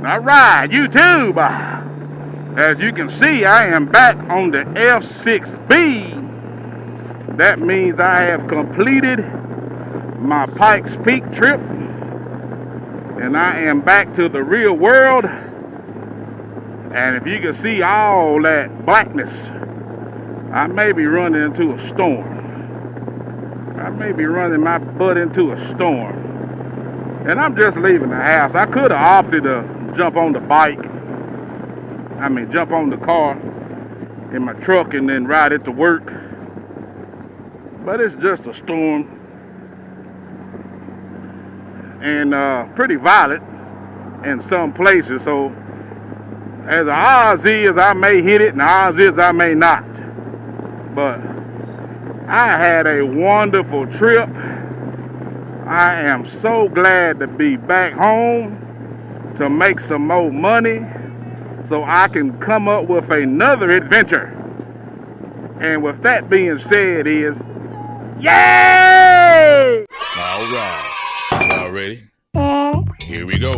Alright, YouTube. As you can see, I am back on the F6B. That means I have completed my Pikes Peak trip. And I am back to the real world. And if you can see all that blackness, I may be running into a storm. I may be running my butt into a storm. And I'm just leaving the house. I could have opted to jump on the bike. Jump on the car in my truck and then ride it to work. But it's just a storm. And pretty violent in some places. So as the odds is I may hit it and the odds is I may not. But I had a wonderful trip. I am so glad to be back home to make some more money so I can come up with another adventure. And with that being said is, yay! All right. Y'all ready? Here we go.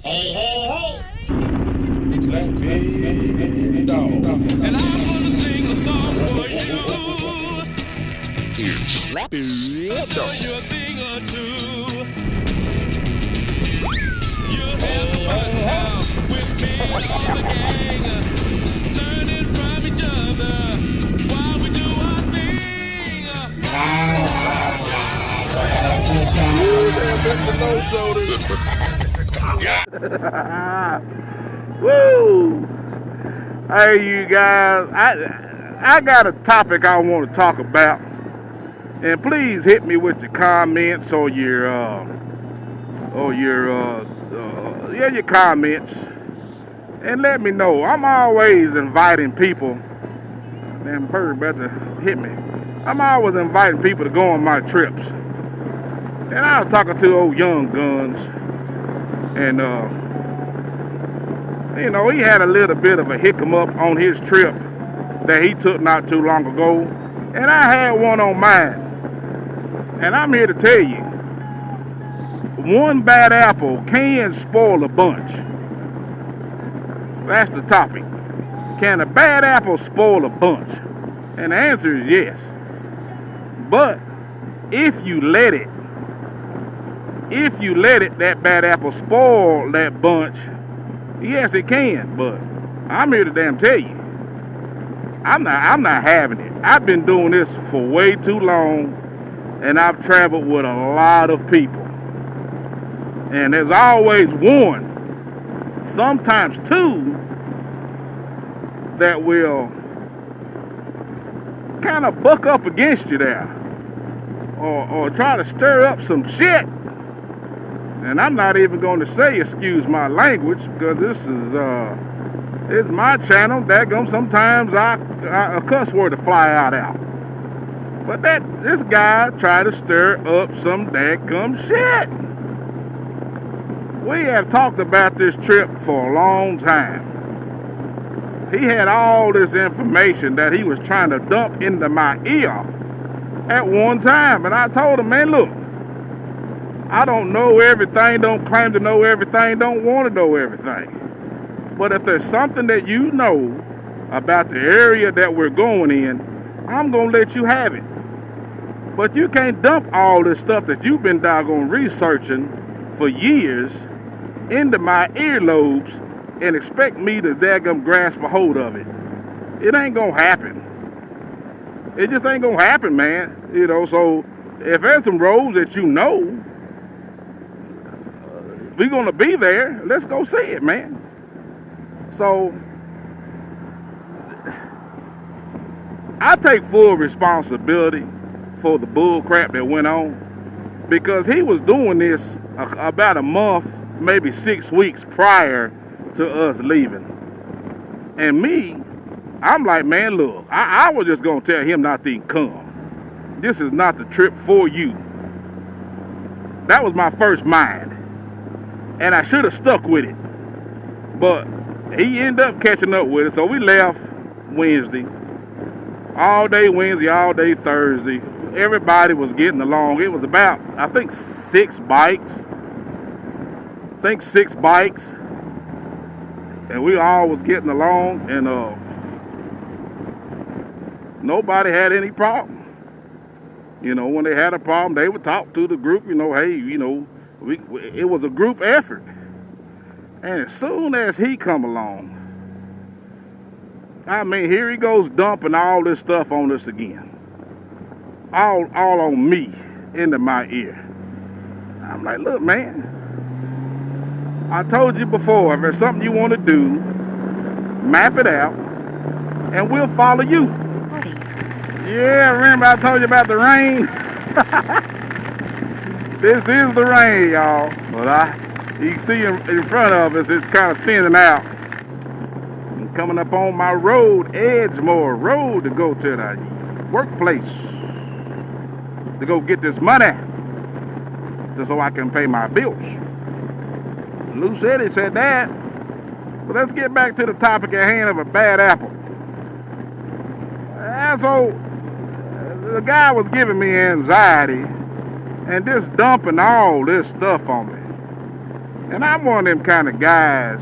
Hey. Lappydog. And I'm gonna sing a song for you. It's Tell Lappydog. you a thing or two. You'll have fun now with me and all the gang, learning from each other while we do our thing. Woo! Hey, you guys, I got a topic I want to talk about, and please hit me with your comments or your comments, and let me know. I'm always inviting people. Damn bird about to hit me. I'm always inviting people to go on my trips, and I was talking to old young guns, and he had a little bit of a hiccup on his trip that he took not too long ago. And I had one on mine. And I'm here to tell you, one bad apple can spoil a bunch. That's the topic. Can a bad apple spoil a bunch? And the answer is yes. But if you let it, that bad apple spoil that bunch, yes, it can, but I'm here to damn tell you, I'm not having it. I've been doing this for way too long, and I've traveled with a lot of people. And there's always one, sometimes two, that will kind of buck up against you there, or try to stir up some shit. And I'm not even going to say excuse my language, because this is it's my channel. Daggum, sometimes a cuss word to fly out. But this guy tried to stir up some daggum shit. We have talked about this trip for a long time. He had all this information that he was trying to dump into my ear at one time. And I told him, man, look, I don't know everything, don't claim to know everything, don't want to know everything. But if there's something that you know about the area that we're going in, I'm going to let you have it. But you can't dump all this stuff that you've been doggone researching for years into my earlobes and expect me to daggum grasp a hold of it. It ain't going to happen. It just ain't going to happen, man. So if there's some roads that you know, we're going to be there. Let's go see it, man. So, I take full responsibility for the bull crap that went on, because he was doing this about a month, maybe 6 weeks prior to us leaving. And me, I'm like, man, look, I was just going to tell him not to even come. This is not the trip for you. That was my first mind. And I should have stuck with it. But he ended up catching up with it. So we left Wednesday. All day Wednesday, all day Thursday. Everybody was getting along. It was about, I think, 6 bikes. And we all was getting along, and nobody had any problem. You know, when they had a problem, they would talk to the group, you know, hey, you know, it was a group effort. And as soon as he come along, I mean, here he goes dumping all this stuff on us again. All on me, into my ear. I'm like, look, man, I told you before, if there's something you want to do, map it out, and we'll follow you. Yeah, remember I told you about the rain? This is the rain, y'all. But you can see in front of us, it's kind of thinning out. I'm coming up on my road, Edgemore Road, to go to the workplace. To go get this money. Just so I can pay my bills. Lou said he said that. But let's get back to the topic at hand of a bad apple. So, the guy was giving me anxiety and just dumping all this stuff on me. And I'm one of them kind of guys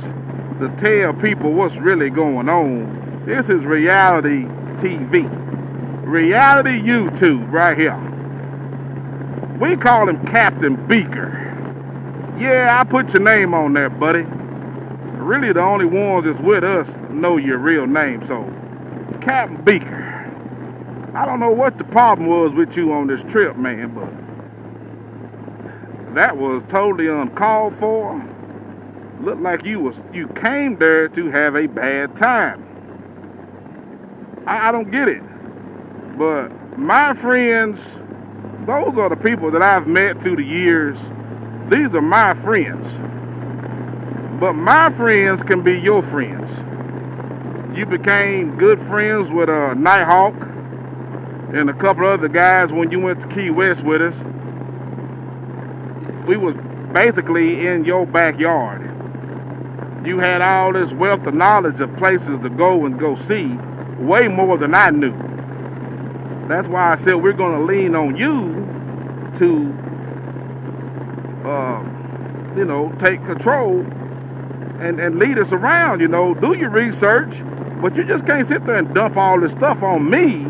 to tell people what's really going on. This is reality TV. Reality YouTube right here. We call him Captain Beaker. Yeah, I put your name on there, buddy. Really, the only ones that's with us know your real name. So, Captain Beaker. I don't know what the problem was with you on this trip, man, but that was totally uncalled for. Looked like you came there to have a bad time. I don't get it. But my friends, those are the people that I've met through the years. These are my friends. But my friends can be your friends. You became good friends with Nighthawk and a couple of other guys when you went to Key West with us. We was basically in your backyard. You had all this wealth of knowledge of places to go and go see, way more than I knew. That's why I said we're going to lean on you to, you know, take control and lead us around, you know. Do your research, but you just can't sit there and dump all this stuff on me.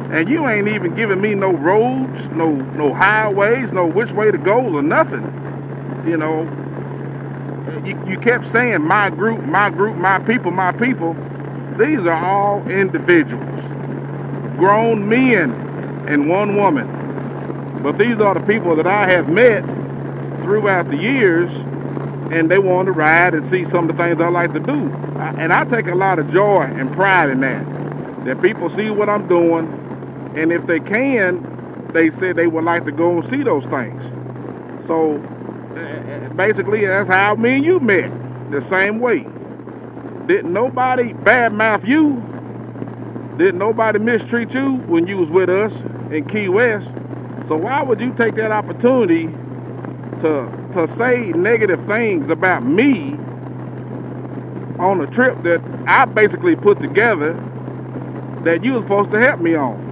And you ain't even giving me no roads, no highways, no which way to go or nothing. You know, you kept saying my group, my people, my people. These are all individuals, grown men and one woman. But these are the people that I have met throughout the years, and they want to ride and see some of the things I like to do. And I take a lot of joy and pride in that people see what I'm doing. And if they can, they said they would like to go and see those things. So, basically, that's how me and you met. The same way. Didn't nobody badmouth you. Didn't nobody mistreat you when you was with us in Key West. So why would you take that opportunity to say negative things about me on a trip that I basically put together that you was supposed to help me on?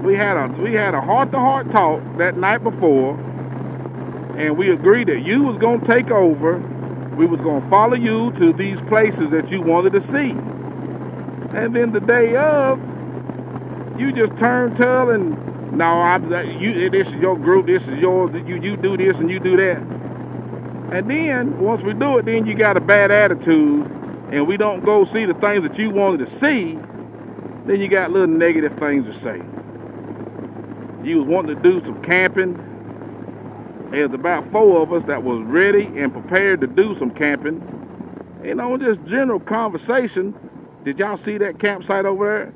We had a heart-to-heart talk that night before, and we agreed that you was going to take over. We was going to follow you to these places that you wanted to see. And then the day of, you just turned tail and, no, this is your group, this is yours, you do this and you do that. And then, once we do it, then you got a bad attitude, and we don't go see the things that you wanted to see, then you got little negative things to say. You was wanting to do some camping. There was about 4 of us that was ready and prepared to do some camping. You know, just general conversation. Did y'all see that campsite over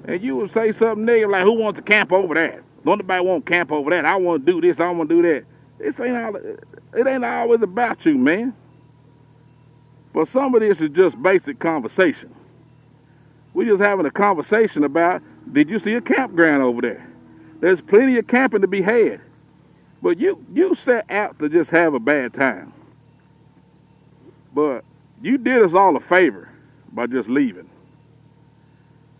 there? And you would say something negative like, who wants to camp over there? Don't nobody want to camp over there. I want to do this, I want to do that. It ain't always about you, man. But some of this is just basic conversation. We're just having a conversation about, did you see a campground over there? There's plenty of camping to be had. But you set out to just have a bad time. But you did us all a favor by just leaving.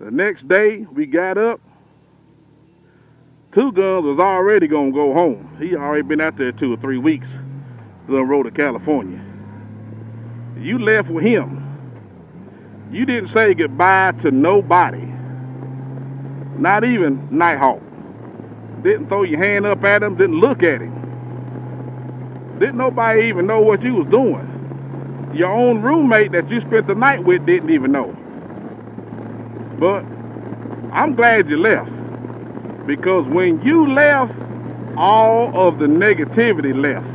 The next day, we got up. Two Guns was already gonna go home. He already been out there 2 or 3 weeks. Done rode to California. You left with him. You didn't say goodbye to nobody. Not even Nighthawk. Didn't throw your hand up at him, didn't look at him. Didn't nobody even know what you was doing. Your own roommate that you spent the night with didn't even know. But I'm glad you left. Because when you left, all of the negativity left.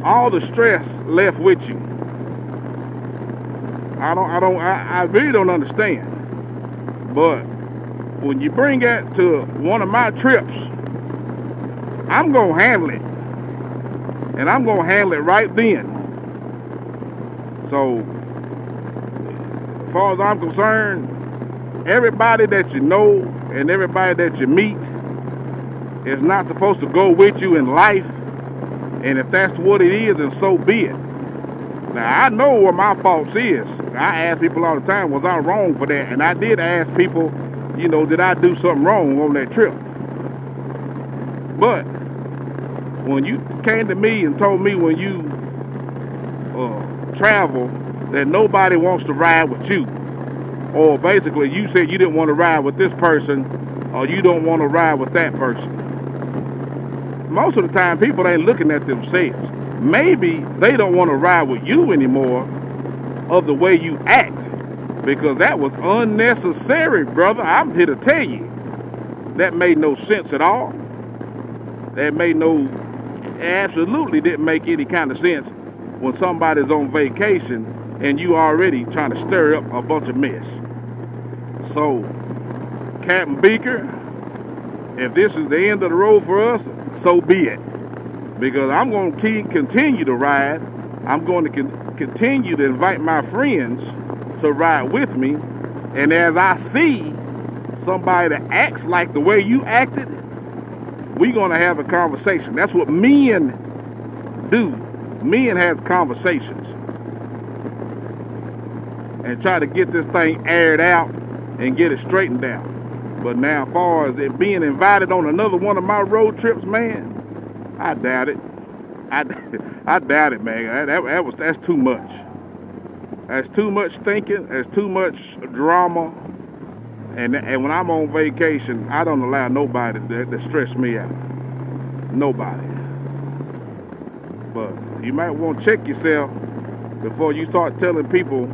All the stress left with you. I really don't understand. But when you bring that to one of my trips, I'm gonna handle it. And I'm gonna handle it right then. So, as far as I'm concerned, everybody that you know and everybody that you meet is not supposed to go with you in life. And if that's what it is, then so be it. Now, I know what my faults is. I ask people all the time, was I wrong for that? And I did ask people, you know, did I do something wrong on that trip? But when you came to me and told me when you travel that nobody wants to ride with you, or basically you said you didn't want to ride with this person, or you don't want to ride with that person. Most of the time, people ain't looking at themselves. Maybe they don't want to ride with you anymore of the way you act, because that was unnecessary, brother. I'm here to tell you. That made no sense at all. Absolutely didn't make any kind of sense when somebody's on vacation and you already trying to stir up a bunch of mess. So, Captain Beaker, if this is the end of the road for us, so be it. Because I'm going to continue to ride. I'm going to continue to invite my friends to ride with me. And as I see somebody that acts like the way you acted, we're going to have a conversation. That's what men do. Men have conversations. And try to get this thing aired out and get it straightened out. But now, as far as it being invited on another one of my road trips, man, I doubt it. I doubt it, man. That's too much. That's too much thinking. That's too much drama. And when I'm on vacation, I don't allow nobody to stress me out. Nobody. But you might want to check yourself before you start telling people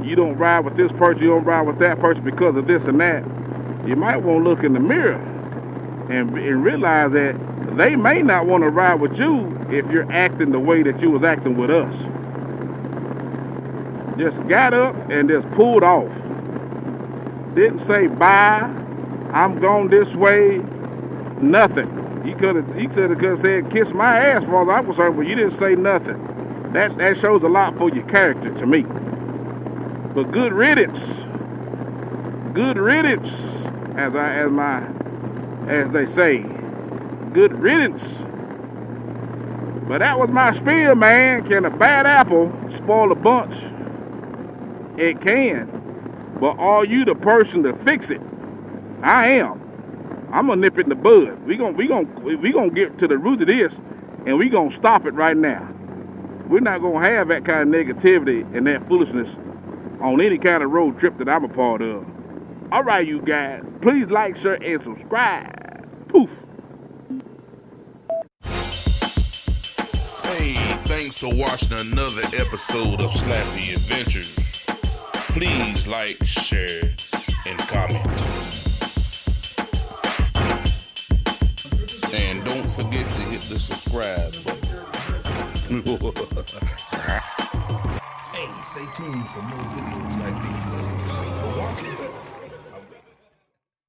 you don't ride with this person, you don't ride with that person because of this and that. You might want to look in the mirror and realize that they may not want to ride with you if you're acting the way that you was acting with us. Just got up and just pulled off. Didn't say bye, I'm going this way, nothing. You could have said kiss my ass for all I'm concerned, but you didn't say nothing. That shows a lot for your character to me. But good riddance. Good riddance, as they say. Good riddance. But that was my spiel, man. Can a bad apple spoil a bunch? It can. But are you the person to fix it? I am. I'm gonna nip it in the bud. We gonna get to the root of this, and we gonna stop it right now. We're not gonna have that kind of negativity and that foolishness on any kind of road trip that I'm a part of. All right, you guys. Please like, share, and subscribe. Poof. Hey, thanks for watching another episode of Slappy Adventures. Please like, share, and comment. And don't forget to hit the subscribe button. Hey, stay tuned for more videos like these. Thanks for watching.